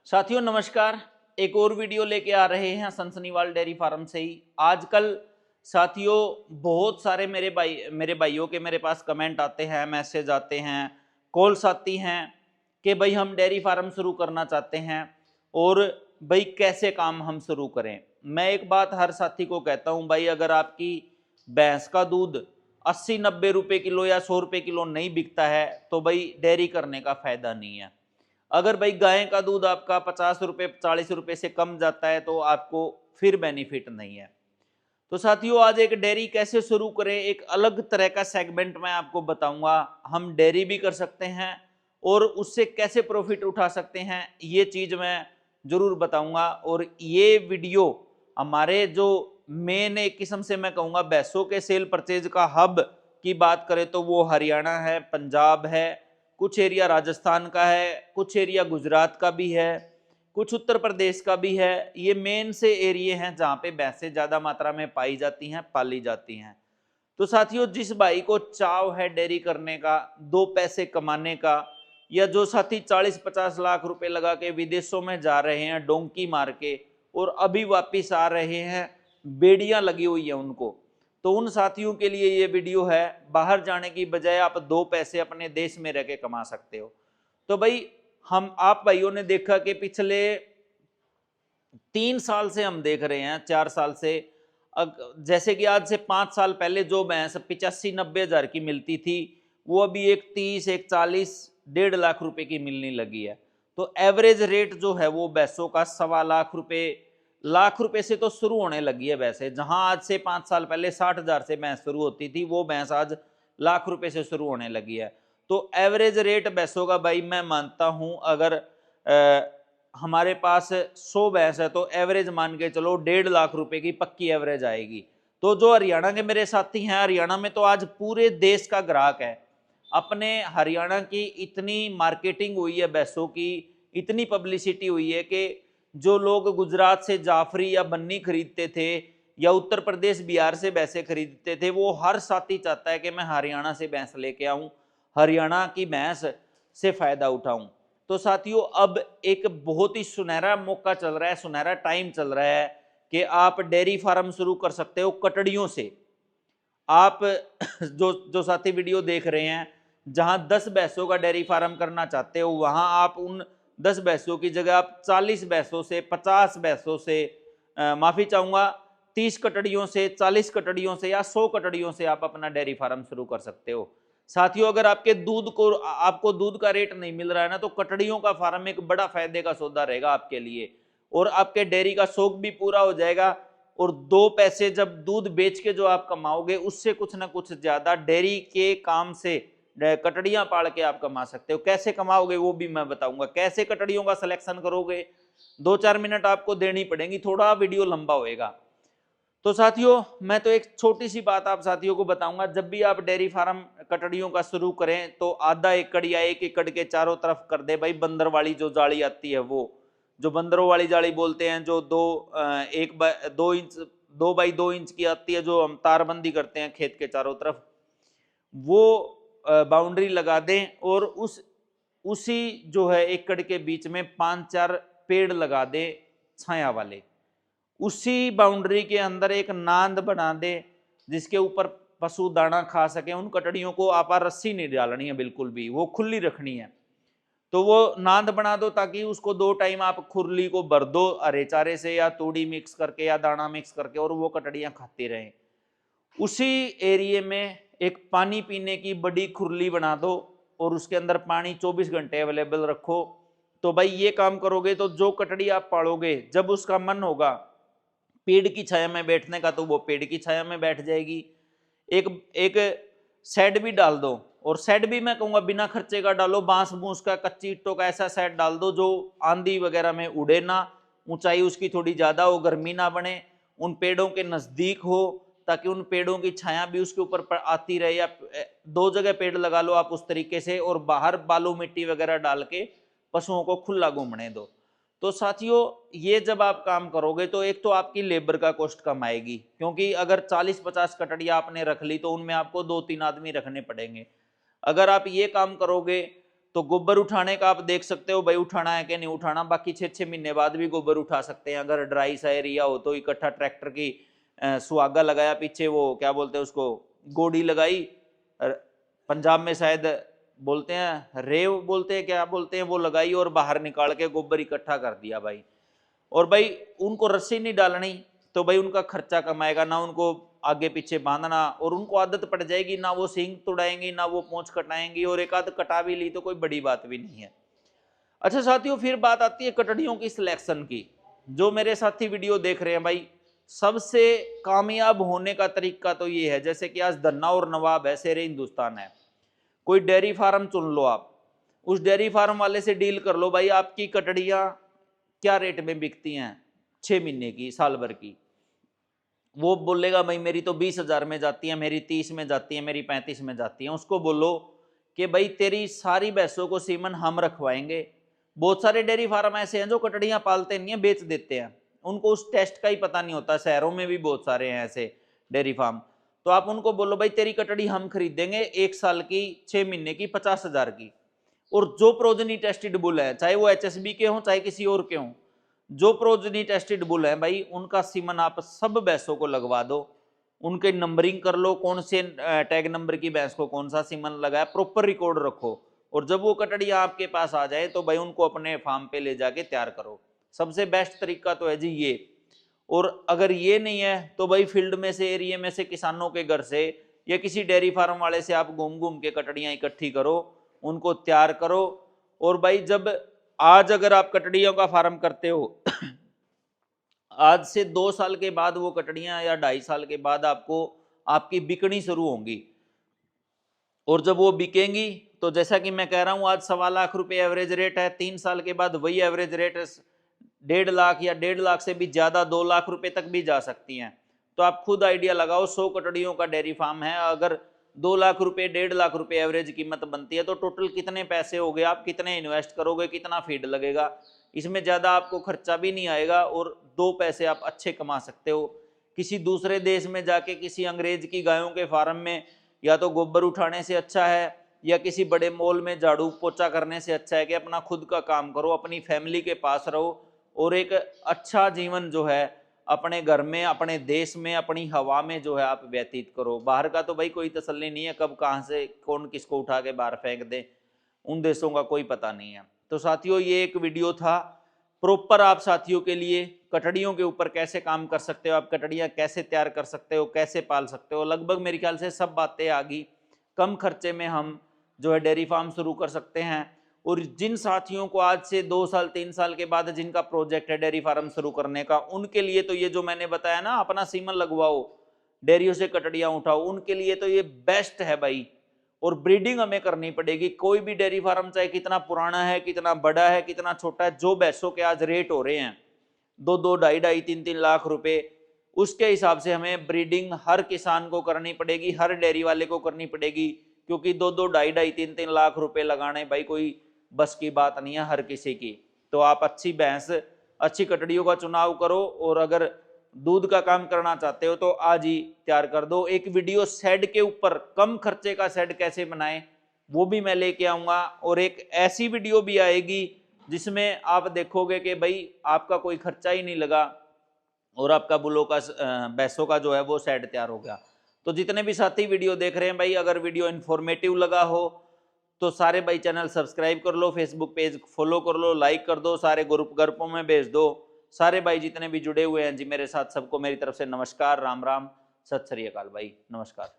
साथियों नमस्कार। एक और वीडियो लेके आ रहे हैं सनसनीवाल डेयरी फार्म से ही। आजकल साथियों बहुत सारे मेरे भाइयों के मेरे पास कमेंट आते हैं, मैसेज आते हैं, कॉल्स आती हैं कि भाई हम डेयरी फार्म शुरू करना चाहते हैं और भाई कैसे काम हम शुरू करें। मैं एक बात हर साथी को कहता हूं, भाई अगर आपकी भैंस का दूध 80-90 रुपए किलो या 100 रुपए किलो नहीं बिकता है तो भाई डेयरी करने का फायदा नहीं है। अगर भाई गाय का दूध आपका 50 रुपए 40 रुपए से कम जाता है तो आपको फिर बेनिफिट नहीं है। तो साथियों आज एक डेयरी कैसे शुरू करें, एक अलग तरह का सेगमेंट मैं आपको बताऊंगा। हम डेयरी भी कर सकते हैं और उससे कैसे प्रॉफिट उठा सकते हैं ये चीज मैं जरूर बताऊंगा। और ये वीडियो हमारे जो मेन एक किस्म से मैं कहूंगा भैंसों के सेल परचेज का हब की बात करें तो वो हरियाणा है, पंजाब है, कुछ एरिया राजस्थान का है, कुछ एरिया गुजरात का भी है, कुछ उत्तर प्रदेश का भी है। ये मेन से एरिया हैं जहां पे भैंसें ज्यादा मात्रा में पाई जाती हैं, पाली जाती हैं। तो साथियों जिस भाई को चाव है डेयरी करने का, दो पैसे कमाने का, या जो साथी 40-50 लाख रुपए लगा के विदेशों में जा रहे हैं डोंकी मार के और अभी वापिस आ रहे हैं, बेड़ियां लगी हुई है उनको, तो उन साथियों के लिए ये वीडियो है। बाहर जाने की बजाय आप दो पैसे अपने देश में रह के कमा सकते हो। तो भाई आप भाइयों ने देखा कि पिछले 3 साल से हम देख रहे हैं, 4 साल से, जैसे कि आज से 5 साल पहले जो भैंस 85-90 हजार की मिलती थी वो अभी एक 30, एक 40, 1.5 लाख रुपए की मिलने लगी है। तो एवरेज रेट जो है वो भैंसों का 1.25 लाख रुपए से तो शुरू होने लगी है। वैसे जहां आज से 5 साल पहले 60 हजार से भैंस शुरू होती थी वो भैंस आज लाख रुपए से शुरू होने लगी है। तो एवरेज रेट भैंसों का भाई मैं मानता हूं अगर हमारे पास 100 भैंस है तो एवरेज मान के चलो 1.5 लाख रुपए की पक्की एवरेज आएगी। तो जो हरियाणा के मेरे साथी हैं, हरियाणा में तो आज पूरे देश का ग्राहक है। अपने हरियाणा की इतनी मार्केटिंग हुई है भैंसों की, इतनी पब्लिसिटी हुई है कि जो लोग गुजरात से जाफरी या बन्नी खरीदते थे या उत्तर प्रदेश बिहार से भैंसे खरीदते थे, वो हर साथी चाहता है कि मैं हरियाणा से भैंस लेके आऊं, हरियाणा की भैंस से फायदा उठाऊं। तो साथियों अब एक बहुत ही सुनहरा मौका चल रहा है, सुनहरा टाइम चल रहा है कि आप डेयरी फार्म शुरू कर सकते हो कटड़ियों से। आप जो साथी वीडियो देख रहे हैं, जहां 10 भैंसों का डेयरी फार्म करना चाहते हो वहां आप उन 10 भैंसों की जगह आप 40 भैंसों से, 50 भैंसों से, माफी चाहूंगा 30 कटड़ियों से, 40 कटड़ियों से या 100 कटड़ियों से आप अपना डेयरी फार्म शुरू कर सकते हो। साथियों अगर आपको दूध का रेट नहीं मिल रहा है ना तो कटड़ियों का फार्म एक बड़ा फायदे का सौदा रहेगा आपके लिए, और आपके डेयरी का शौक भी पूरा हो जाएगा। और दो पैसे जब दूध बेच के जो आप कमाओगे उससे कुछ ना कुछ ज्यादा डेयरी के काम से कटड़ियां पाल के आप कमा सकते हो। कैसे कमाओगे वो भी मैं बताऊंगा, कैसे कटड़ियों का सिलेक्शन करोगे 2-4 मिनट आपको देनी पड़ेंगी, थोड़ा वीडियो लंबा होएगा। तो साथियों मैं तो एक छोटी सी बात आप साथियों को बताऊंगा, जब भी आप डेयरी फार्म कटड़ियों का शुरू करें तो आधा एकड़ या 1 एकड़ के चारों तरफ कर दे भाई बंदर वाली जो जाली आती है, वो जो बंदरों वाली जाली बोलते हैं, जो 2 बाई 2 इंच की आती है, जो हम तारबंदी करते हैं खेत के चारों तरफ, वो बाउंड्री लगा दें और उसी जो है एकड़ के बीच में 5-4 पेड़ लगा दें छाया वाले। उसी बाउंड्री के अंदर एक नांद बना दे जिसके ऊपर पशु दाना खा सके। उन कटड़ियों को आप रस्सी नहीं डालनी है बिल्कुल भी, वो खुली रखनी है। तो वो नांद बना दो ताकि उसको 2 टाइम आप खुरली को भर दो हरे चारे से या तूड़ी मिक्स करके या दाना मिक्स करके, और वो कटड़ियां खाती रहें। उसी एरिया में एक पानी पीने की बड़ी खुरली बना दो और उसके अंदर पानी 24 घंटे अवेलेबल रखो। तो भाई ये काम करोगे तो जो कटड़ी आप पालोगे जब उसका मन होगा पेड़ की छाया में बैठने का तो वो पेड़ की छाया में बैठ जाएगी। एक एक शेड भी डाल दो, और शेड भी मैं कहूंगा बिना खर्चे का डालो, बांस बूंस का, कच्ची ईंटों का ऐसा शेड डाल दो जो आंधी वगैरह में उड़े ना, ऊंचाई उसकी थोड़ी ज्यादा हो, गर्मी ना बने, उन पेड़ों के नजदीक हो ताकि उन पेड़ों की छाया भी उसके ऊपर आती रहे। या 2 जगह पेड़ लगा लो आप उस तरीके से, और बाहर बालू मिट्टी वगैरह डाल के पशुओं को खुला घूमने दो। तो साथियों ये जब आप काम करोगे तो एक तो आपकी लेबर का कॉस्ट कम आएगी, क्योंकि अगर 40-50 कटड़ियां आपने रख ली तो उनमें आपको 2-3 आदमी रखने पड़ेंगे। अगर आप ये काम करोगे तो गोबर उठाने का आप देख सकते हो भाई उठाना है कि नहीं उठाना, बाकी 6-6 महीने बाद भी गोबर उठा सकते हैं। अगर ड्राई सा एरिया हो तो इकट्ठा ट्रैक्टर की सुहागा लगाया, पीछे वो क्या बोलते हैं उसको, गोडी लगाई, पंजाब में शायद बोलते हैं रेव बोलते हैं, क्या बोलते हैं, वो लगाई और बाहर निकाल के गोबर इकट्ठा कर दिया भाई। और भाई उनको रस्सी नहीं डालनी तो भाई उनका खर्चा कमाएगा ना, उनको आगे पीछे बांधना, और उनको आदत पड़ जाएगी, ना वो सींग तुड़ाएंगी ना वो पूंछ कटाएंगी, और एक आध कटा भी ली तो कोई बड़ी बात भी नहीं है। अच्छा साथियों, फिर बात आती है कटड़ियों की सिलेक्शन की। जो मेरे साथी वीडियो देख रहे हैं भाई, सबसे कामयाब होने का तरीका तो ये है, जैसे कि आज धन्ना और नवाब है, शेरे हिंदुस्तान है, कोई डेयरी फार्म चुन लो आप, उस डेयरी फार्म वाले से डील कर लो भाई, आपकी कटड़ियां क्या रेट में बिकती हैं 6 महीने की, साल भर की। वो बोलेगा भाई मेरी तो 20,000 में जाती है, मेरी 30 में जाती है, मेरी 35 में जाती है। उसको बोलो कि भाई तेरी सारी भैंसों को सीमन हम रखवाएंगे। बहुत सारे डेयरी फार्म ऐसे हैं जो कटड़ियां पालते नहीं है, बेच देते हैं, उनको उस टेस्ट का ही पता नहीं होता। शहरों में भी बहुत सारे हैं ऐसे डेयरी फार्म। तो आप उनको बोलो भाई तेरी कटड़ी हम खरीदेंगे 1 साल की, 6 महीने की, 50,000 की, और जो प्रोजनी टेस्टेड बुल है, चाहे वो HSB के हों चाहे किसी और के हों, जो प्रोजनी टेस्टेड बुल है भाई, उनका सीमन आप सब भैंसों को लगवा दो, उनके नंबरिंग कर लो, कौन से टैग नंबर की भैंस को कौन सा सीमन लगा है, प्रॉपर रिकॉर्ड रखो, और जब वो कटड़ियां आपके पास आ जाए तो भाई उनको अपने फार्म पे ले जाके तैयार करो। सबसे बेस्ट तरीका तो है जी ये। और अगर ये नहीं है तो भाई फील्ड में से, एरिया में से, किसानों के घर से या किसी डेयरी फार्म वाले से आप घूम घूम के कटड़ियां इकट्ठी करो, उनको तैयार करो। और भाई जब आज अगर आप कटड़ियों का फार्म करते हो आज से 2 साल के बाद वो कटड़ियां, या 2.5 साल के बाद आपको आपकी बिकनी शुरू होंगी, और जब वो बिकेंगी तो जैसा कि मैं कह रहा हूं आज 1.25 लाख रुपए एवरेज रेट है, 3 साल के बाद वही एवरेज रेट 1.5 लाख या 1.5 लाख से भी ज्यादा 2 लाख रुपए तक भी जा सकती हैं। तो आप खुद आइडिया लगाओ, 100 कटड़ियों का डेयरी फार्म है, अगर 2 लाख रुपए 1.5 लाख रुपए एवरेज कीमत बनती है तो टोटल कितने पैसे हो गए, आप कितने इन्वेस्ट करोगे, कितना फीड लगेगा। इसमें ज्यादा आपको खर्चा भी नहीं आएगा और 2 पैसे आप अच्छे कमा सकते हो। किसी दूसरे देश में जाके किसी अंग्रेज की गायों के फार्म में या तो गोबर उठाने से अच्छा है, या किसी बड़े मॉल में झाड़ू पोछा करने से अच्छा है कि अपना खुद का काम करो, अपनी फैमिली के पास रहो और एक अच्छा जीवन जो है अपने घर में, अपने देश में, अपनी हवा में जो है आप व्यतीत करो। बाहर का तो भाई कोई तसल्ली नहीं है, कब कहाँ से कौन किसको उठा के बाहर फेंक दे, उन देशों का कोई पता नहीं है। तो साथियों ये एक वीडियो था प्रॉपर आप साथियों के लिए, कटड़ियों के ऊपर कैसे काम कर सकते हो, आप कटड़ियां कैसे तैयार कर सकते हो, कैसे पाल सकते हो। लगभग मेरे ख्याल से सब बातें आ गई। कम खर्चे में हम जो है डेयरी फार्म शुरू कर सकते हैं। और जिन साथियों को आज से 2 साल 3 साल के बाद जिनका प्रोजेक्ट है डेयरी फार्म शुरू करने का, उनके लिए तो ये जो मैंने बताया ना, अपना सीमन लगवाओ, डेयरियों से कटड़ियां उठाओ, उनके लिए तो ये बेस्ट है भाई। और ब्रीडिंग हमें करनी पड़ेगी। कोई भी डेयरी फार्म चाहे कितना पुराना है, कितना बड़ा है, कितना छोटा है, जो भैंसों के आज रेट हो रहे हैं 2-2, 2.5-2.5, 3-3 लाख रुपए, उसके हिसाब से हमें ब्रीडिंग हर किसान को करनी पड़ेगी, हर डेयरी वाले को करनी पड़ेगी। क्योंकि 2-2, 2.5-2.5, 3-3 लाख रुपए लगाने भाई कोई बस की बात नहीं है हर किसी की। तो आप अच्छी भैंस, अच्छी कटड़ियों का चुनाव करो, और अगर दूध का काम करना चाहते हो तो आज ही तैयार कर दो। एक वीडियो शेड के ऊपर, कम खर्चे का शेड कैसे बनाएं, वो भी मैं लेके आऊंगा। और एक ऐसी वीडियो भी आएगी जिसमें आप देखोगे कि भाई आपका कोई खर्चा ही नहीं लगा और आपका बुलों का, भैंसों का जो है वो शेड तैयार हो गया। तो जितने भी साथी वीडियो देख रहे हैं भाई, अगर वीडियो इन्फॉर्मेटिव लगा हो तो सारे भाई चैनल सब्सक्राइब कर लो, फेसबुक पेज फॉलो कर लो, लाइक कर दो, सारे ग्रुपों में भेज दो। सारे भाई जितने भी जुड़े हुए हैं जी मेरे साथ, सबको मेरी तरफ से नमस्कार, राम राम, सत श्री अकाल भाई, नमस्कार।